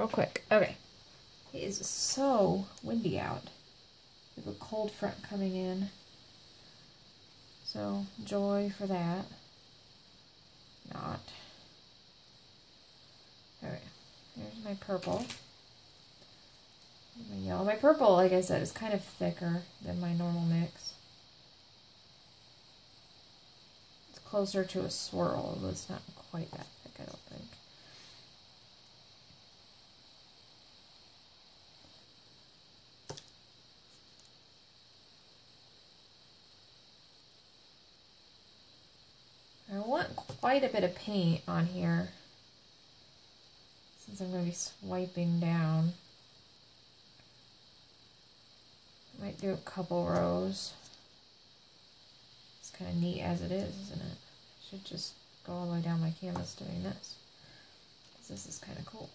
real quick. Okay. It is so windy out. We have a cold front coming in. So, joy for that. Not. Alright. Here's my purple. My yellow. My purple, like I said, is kind of thicker than my normal mix. It's closer to a swirl, although it's not quite that thick, I don't think. I want quite a bit of paint on here since I'm going to be swiping down. I might do a couple rows. It's kind of neat as it is, isn't it? I should just go all the way down my canvas doing this, because this is kind of cool.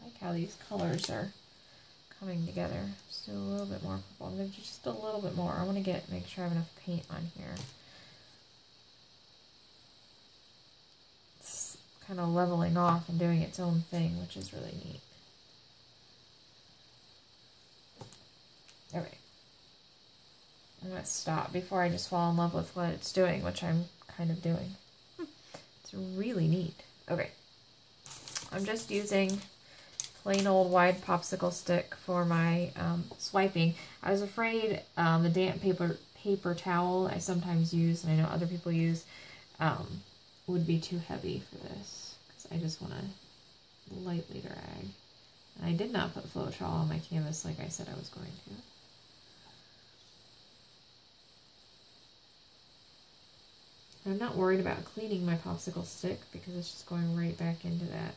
I like how these colors are coming together. Just do a little bit more purple. I'm going to do just a little bit more. I want to make sure I have enough paint on here. It's kind of leveling off and doing its own thing, which is really neat. Alright. I'm going to stop before I just fall in love with what it's doing, which I'm kind of doing. It's really neat. Okay. I'm just using plain old wide popsicle stick for my swiping. I was afraid the damp paper towel I sometimes use, and I know other people use, would be too heavy for this, because I just want to lightly drag. And I did not put floetrol on my canvas like I said I was going to. I'm not worried about cleaning my popsicle stick because it's just going right back into that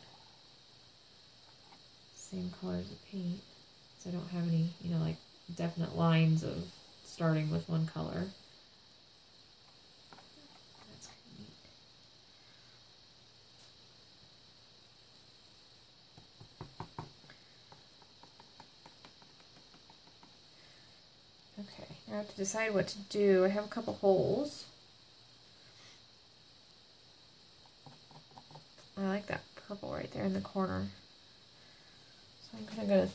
same colors of paint. So I don't have any, like definite lines of starting with one color. That's kind of neat. Okay, now I have to decide what to do. I have a couple holes. I like that purple right there in the corner. So I'm kind of going to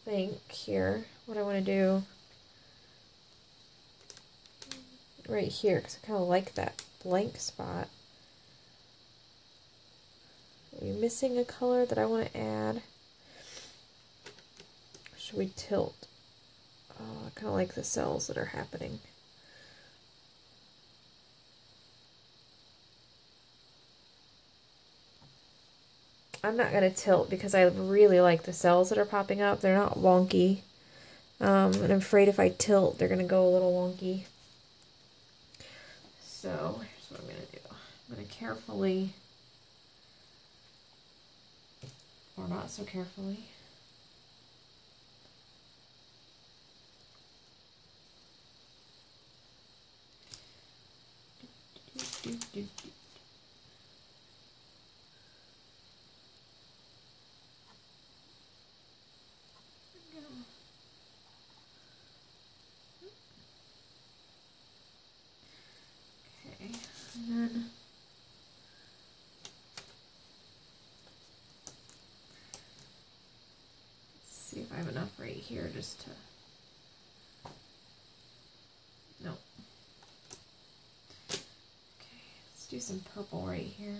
think here what I want to do right here, because I kind of like that blank spot. Are we missing a color that I want to add? Should we tilt? Oh, I kind of like the cells that are happening. I'm not going to tilt because I really like the cells that are popping up. They're not wonky. And I'm afraid if I tilt, they're going to go a little wonky. So, here's what I'm going to do. I'm going to carefully, or not so carefully, and then let's see if I have enough right here just to, no. Okay, let's do some purple right here.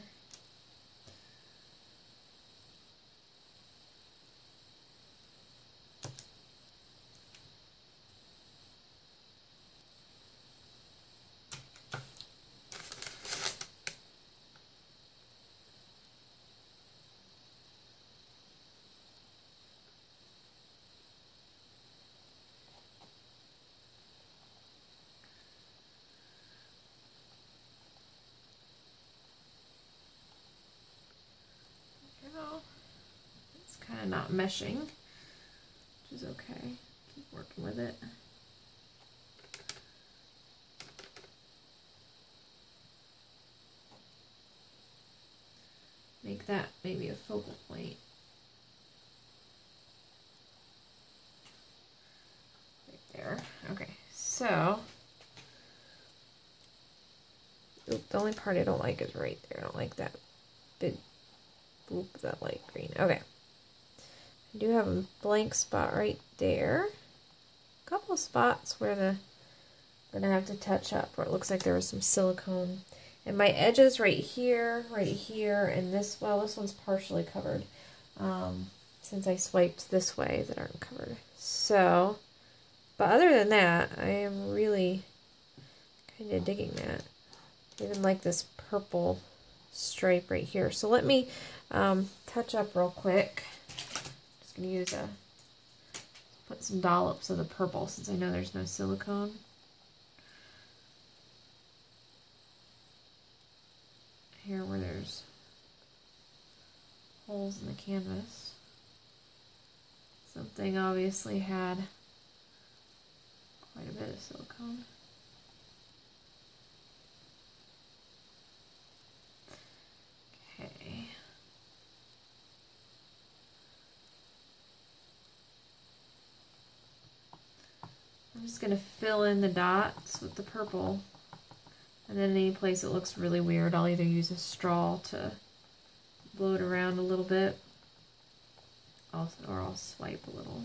It's kind of not meshing, which is okay. Keep working with it. Make that maybe a focal point. So, oop, the only part I don't like is right there. I don't like that big bloop of that light green. Okay. I do have a blank spot right there. A couple of spots where I'm gonna have to touch up, where it looks like there was some silicone. And my edges right here, and this, well, this one's partially covered. Since I swiped this way that aren't covered. So, but other than that, I am really kind of digging that. I even like this purple stripe right here. So let me touch up real quick. Just gonna use put some dollops of the purple since I know there's no silicone. Here where there's holes in the canvas. Something obviously had quite a bit of silicone. Okay. I'm just going to fill in the dots with the purple. And then any place it looks really weird, I'll either use a straw to blow it around a little bit, or I'll swipe a little,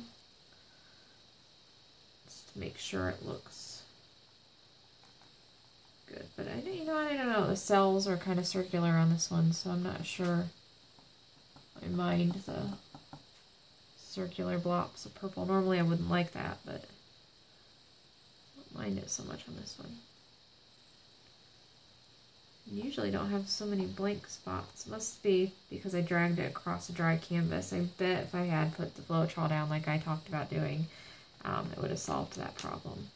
just to make sure it looks good. But I don't know, the cells are kind of circular on this one, so I'm not sure I mind the circular blocks of purple. Normally I wouldn't like that, but I don't mind it so much on this one. Usually don't have so many blank spots. Must be because I dragged it across a dry canvas. I bet if I had put the floetrol down like I talked about doing, it would have solved that problem.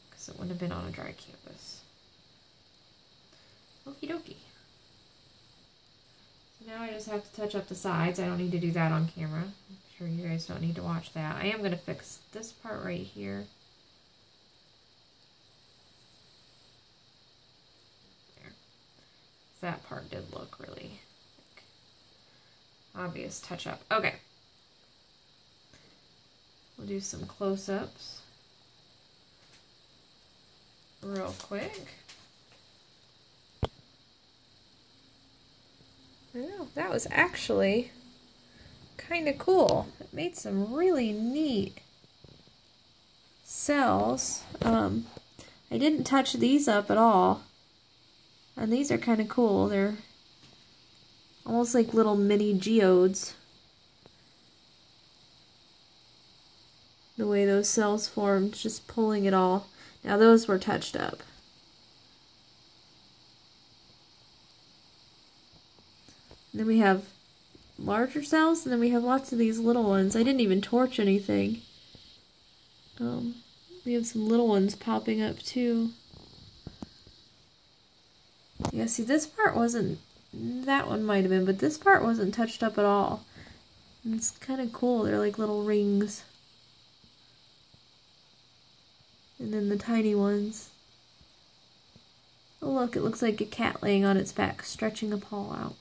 Because it wouldn't have been on a dry canvas. Okie dokie. So now I just have to touch up the sides. I don't need to do that on camera. I'm sure you guys don't need to watch that. I am going to fix this part right here. That part did look really obvious touch up. Okay. We'll do some close-ups real quick. I know, that was actually kind of cool. It made some really neat cells. I didn't touch these up at all. And these are kind of cool. They're almost like little mini geodes. The way those cells formed, just pulling it all. Now those were touched up. And then we have larger cells, and then we have lots of these little ones. I didn't even torch anything. We have some little ones popping up too. Yeah, see, this part wasn't, that one might have been, but this part wasn't touched up at all. And it's kind of cool. They're like little rings. And then the tiny ones. Oh, look, it looks like a cat laying on its back, stretching a paw out.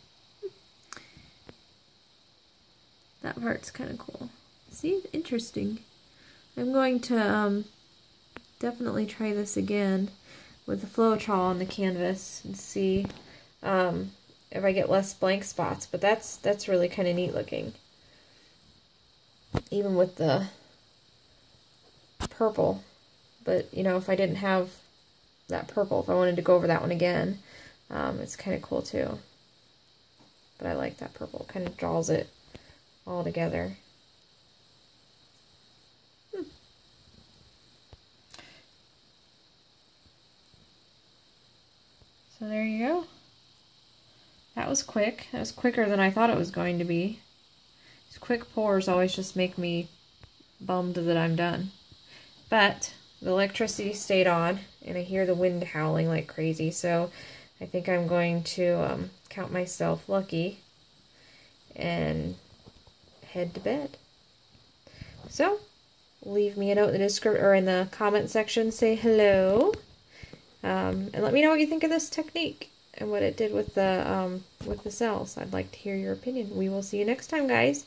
That part's kind of cool. See, interesting. I'm going to definitely try this again with the floetrol on the canvas and see if I get less blank spots. But that's really kind of neat looking. Even with the purple. But, you know, if I didn't have that purple, if I wanted to go over that one again, it's kind of cool too. But I like that purple. Kind of draws it all together. So there you go. That was quick. That was quicker than I thought it was going to be. These quick pours always just make me bummed that I'm done. But the electricity stayed on, and I hear the wind howling like crazy, so I think I'm going to count myself lucky and head to bed. So, leave me a note in the description or in the comment section. Say hello. And let me know what you think of this technique and what it did with the cells. I'd like to hear your opinion. We will see you next time, guys.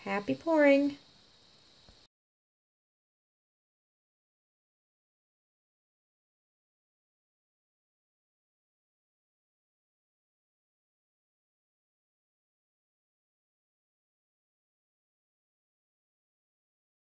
Happy pouring!